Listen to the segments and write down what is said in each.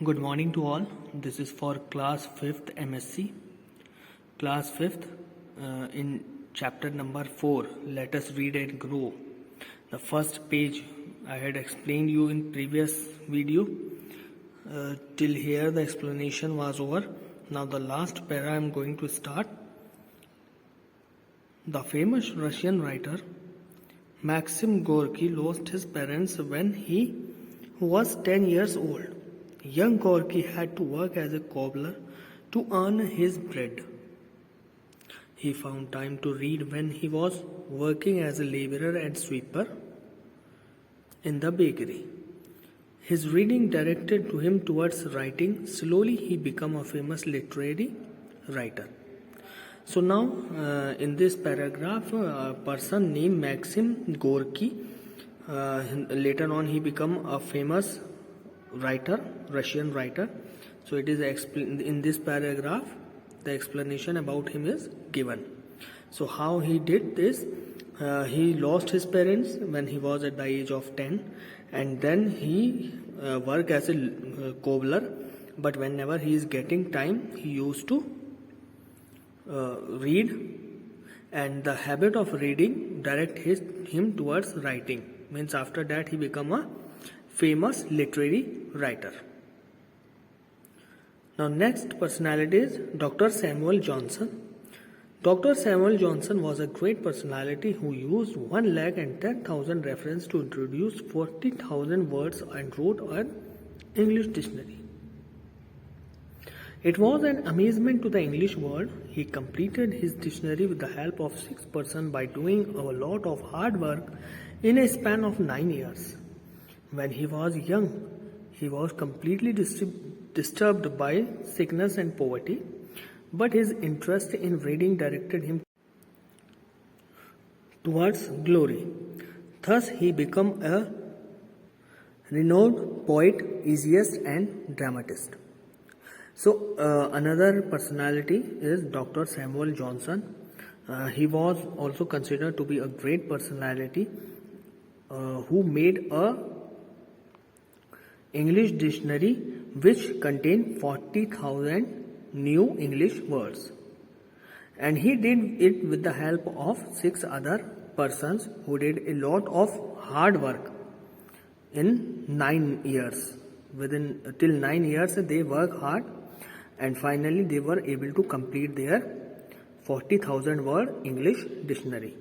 Good morning to all. This is for class 5th MSc. Class 5th in chapter number 4. Let us read and grow. The first page I had explained you in previous video. Till here the explanation was over. Now the last para I am going to start. The famous Russian writer Maxim Gorky lost his parents when he was 10 years old. Young Gorky had to work as a cobbler to earn his bread. He found time to read when he was working as a laborer and sweeper in the bakery. His reading directed to him towards writing. Slowly he became a famous literary writer. So now in this paragraph, a person named Maxim Gorky, later on he became a famous writer, Russian writer. So it is in this paragraph the explanation about him is given. So how he did this, he lost his parents when he was at the age of 10, and then he worked as a cobbler, but whenever he is getting time he used to read, and the habit of reading direct him towards writing. Means after that he become a famous literary writer. Now next personality is Dr. Samuel Johnson. Dr. Samuel Johnson was a great personality who used 110,000 references to introduce 40,000 words and wrote an English dictionary. It was an amazement to the English world. He completed his dictionary with the help of 6 persons by doing a lot of hard work in a span of 9 years. When he was young, he was completely disturbed by sickness and poverty, but his interest in reading directed him towards glory. Thus, he became a renowned poet, essayist, and dramatist. So, another personality is Dr. Samuel Johnson. He was also considered to be a great personality who made a English dictionary which contained 40,000 new English words, and he did it with the help of 6 other persons who did a lot of hard work in 9 years. Till 9 years they worked hard, and finally they were able to complete their 40,000 word English dictionary.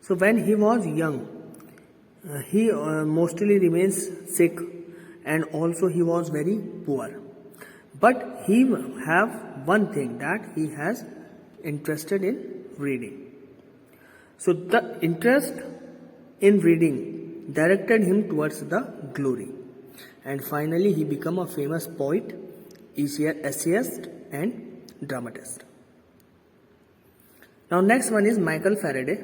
So when he was young, he mostly remains sick, and also he was very poor, but he have one thing, that he has interested in reading. So the interest in reading directed him towards the glory, and finally he became a famous poet, essayist, and dramatist. Now next one is Michael Faraday.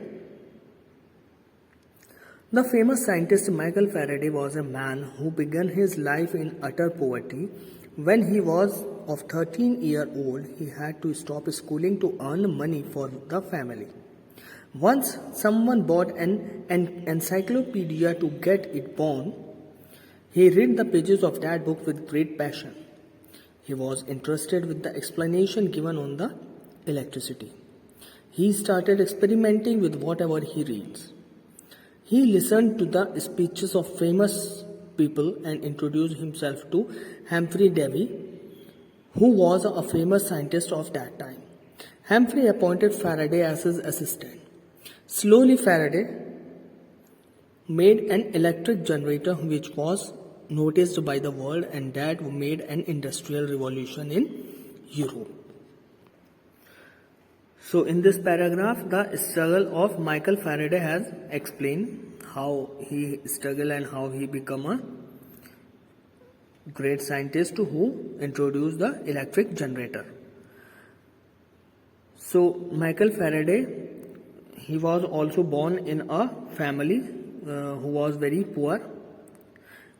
The famous scientist Michael Faraday was a man who began his life in utter poverty. When he was of 13 years old, he had to stop schooling to earn money for the family. Once someone bought an encyclopedia to get it born. He read the pages of that book with great passion. He was interested with the explanation given on the electricity. He started experimenting with whatever he reads. He listened to the speeches of famous people and introduced himself to Humphrey Davy, who was a famous scientist of that time. Humphrey appointed Faraday as his assistant. Slowly Faraday made an electric generator which was noticed by the world, and that made an industrial revolution in Europe. So in this paragraph, the struggle of Michael Faraday has explained how he struggled and how he became a great scientist who introduced the electric generator. So Michael Faraday, he was also born in a family who was very poor.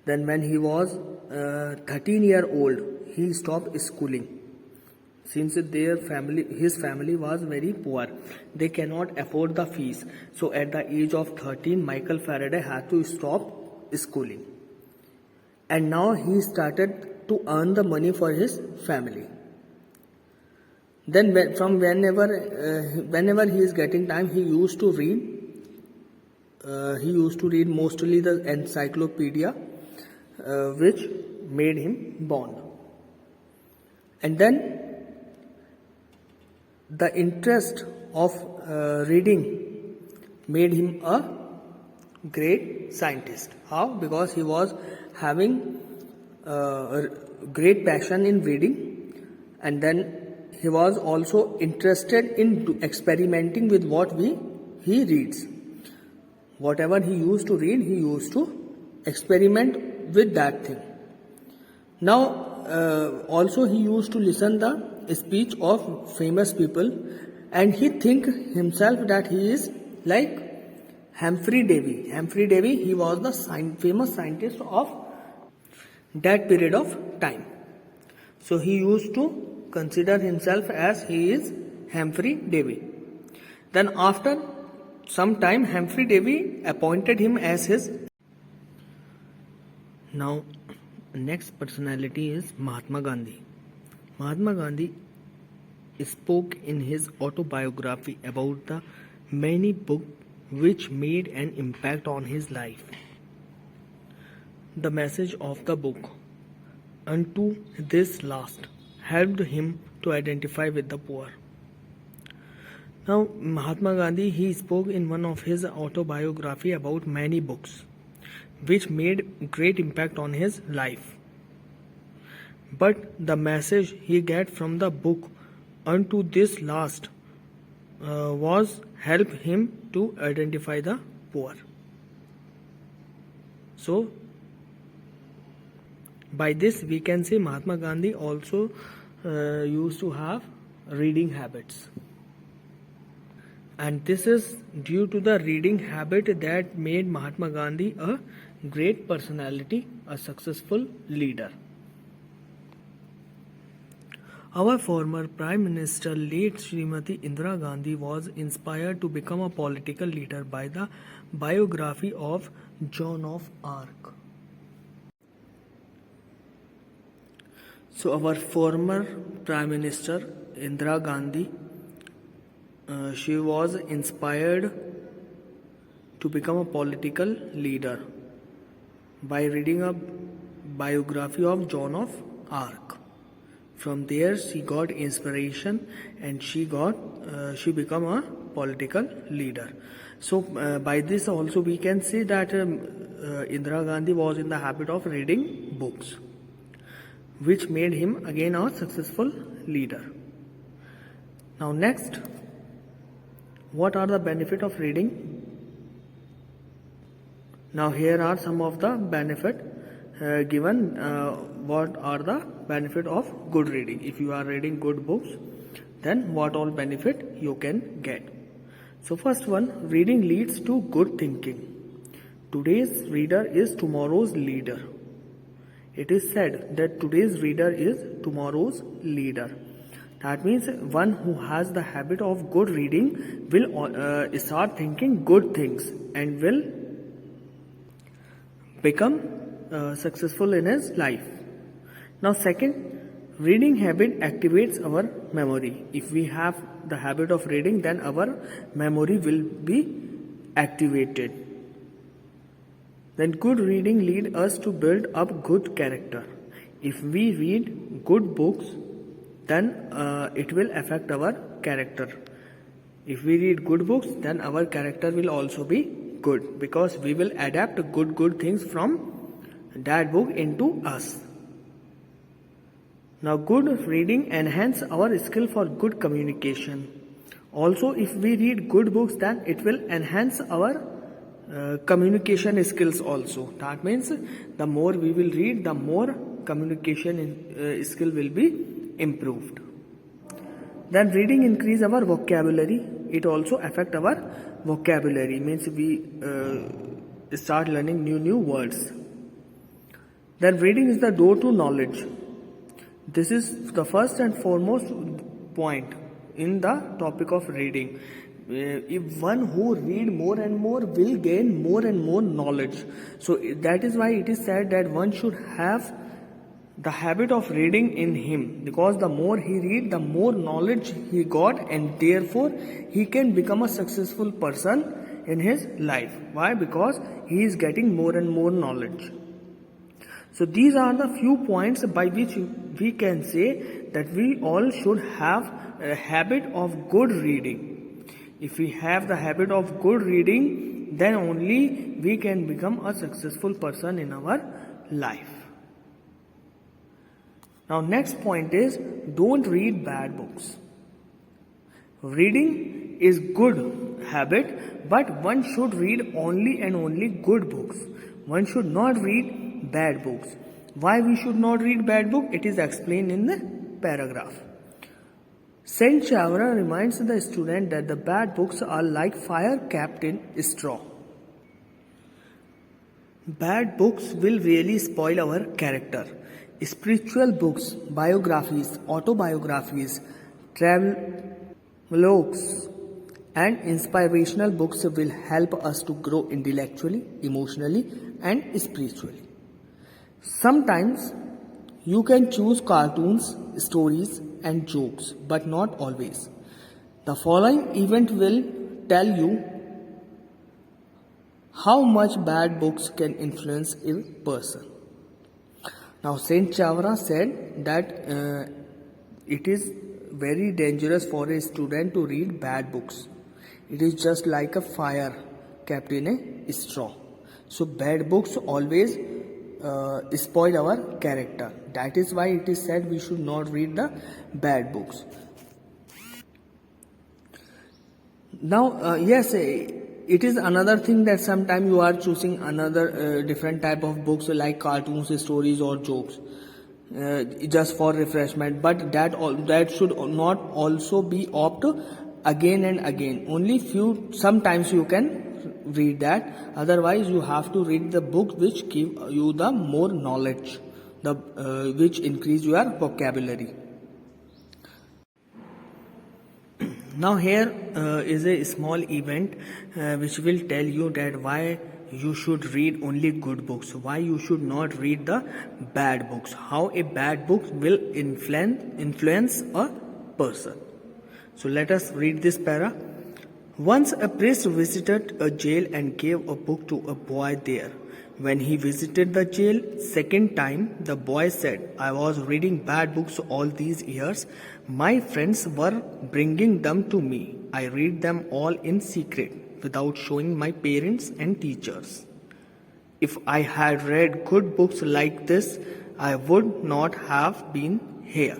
Then when he was 13 years old, he stopped schooling. Since his family was very poor, they cannot afford the fees. So at the age of 13, Michael Faraday had to stop schooling. And now he started to earn the money for his family. Then from whenever he is getting time, he used to read. He used to read mostly the encyclopedia, which made him born. And then the interest of reading made him a great scientist. How? Because he was having a great passion in reading, and then he was also interested in experimenting with what he reads. Whatever he used to read, he used to experiment with that thing. Now, also he used to listen the speech of famous people, and he think himself that he is like Humphrey Davy. Humphrey Davy, he was the famous scientist of that period of time. So he used to consider himself as he is Humphrey Davy. Then after some time, Humphrey Davy appointed him as his. Now, next personality is Mahatma Gandhi. Mahatma Gandhi spoke in his autobiography about the many books which made an impact on his life. The message of the book, "Unto this last," helped him to identify with the poor. Now, Mahatma Gandhi, he spoke in one of his autobiography about many books which made great impact on his life. But the message he get from the book "Unto this last" was help him to identify the poor. So, by this we can say Mahatma Gandhi also used to have reading habits. And this is due to the reading habit that made Mahatma Gandhi a great personality, a successful leader. Our former Prime Minister, late Srimati Indira Gandhi, was inspired to become a political leader by the biography of Joan of Arc. So our former Prime Minister Indira Gandhi, she was inspired to become a political leader by reading a biography of Joan of Arc. From there she got inspiration, and she became a political leader. So by this also we can say that Indira Gandhi was in the habit of reading books, which made him again a successful leader. Now next, what are the benefits of reading? Now here are some of the benefits given. What are the benefits of good reading? If you are reading good books, then what all benefit you can get? So first one, reading leads to good thinking. Today's reader is tomorrow's leader. It is said that today's reader is tomorrow's leader. That means one who has the habit of good reading will start thinking good things and will become successful in his life. Now second, reading habit activates our memory. If we have the habit of reading, then our memory will be activated. Then good reading leads us to build up good character. If we read good books, then it will affect our character. If we read good books, then our character will also be good, because we will adapt good things from that book into us. Now good reading enhance our skill for good communication. Also, if we read good books, then it will enhance our communication skills also. That means the more we will read, the more communication skill will be improved. Then reading increase our vocabulary. It also affect our vocabulary, means we start learning new words. Then reading is the door to knowledge. This is the first and foremost point in the topic of reading. If one who read more and more will gain more and more knowledge. So that is why it is said that one should have the habit of reading in him, because the more he read, the more knowledge he got, and therefore he can become a successful person in his life. Why? Because he is getting more and more knowledge. So these are the few points by which we can say that we all should have a habit of good reading. If we have the habit of good reading, then only we can become a successful person in our life. Now next point is, don't read bad books. Reading is good habit, but one should read only and only good books. One should not read bad books. Why we should not read bad book? It is explained in the paragraph. Saint Chavra reminds the student that the bad books are like fire kept in straw. Bad books will really spoil our character. Spiritual books, biographies, autobiographies, travelogues, and inspirational books will help us to grow intellectually, emotionally, and spiritually. Sometimes you can choose cartoons, stories, and jokes, but not always. The following event will tell you how much bad books can influence a person. Now, Saint Chavra said that it is very dangerous for a student to read bad books. It is just like a fire kept in a straw. So, bad books always spoil our character. That is why it is said we should not read the bad books. Now, yes, it is another thing that sometimes you are choosing another different type of books like cartoons, stories, or jokes just for refreshment. But that should not also be opt again and again. Only sometimes you can read that. Otherwise, you have to read the book which give you the more knowledge, which increase your vocabulary. Now here is a small event which will tell you that why you should read only good books, why you should not read the bad books, how a bad book will influence a person. So let us read this para. Once a priest visited a jail and gave a book to a boy there. When he visited the jail second time, the boy said, I was reading bad books all these years. My friends were bringing them to me. I read them all in secret, without showing my parents and teachers. If I had read good books like this, I would not have been here.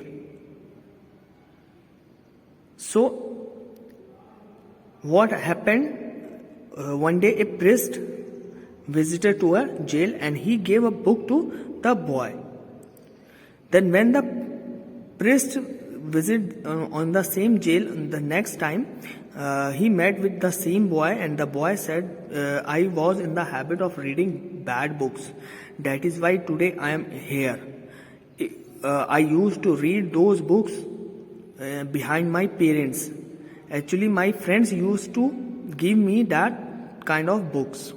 So, what happened? One day a priest visited to a jail and he gave a book to the boy. Then when the priest visited on the same jail the next time, he met with the same boy, and the boy said, I was in the habit of reading bad books. That is why today I am here. I used to read those books behind my parents. Actually, my friends used to give me that kind of books.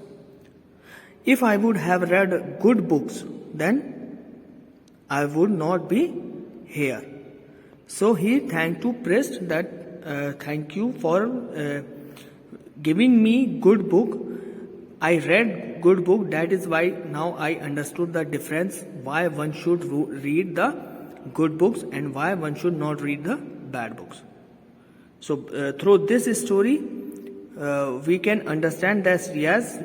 If I would have read good books, then I would not be here. So he thanked to priest that thank you for giving me good book. I read good book. That is why now I understood the difference why one should read the good books and why one should not read the bad books. So through this story, we can understand that yes,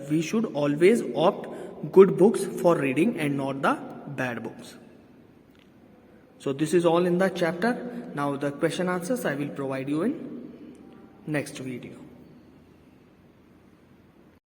we should always opt good books for reading and not the bad books. So this is all in the chapter. Now the question answers I will provide you in next video.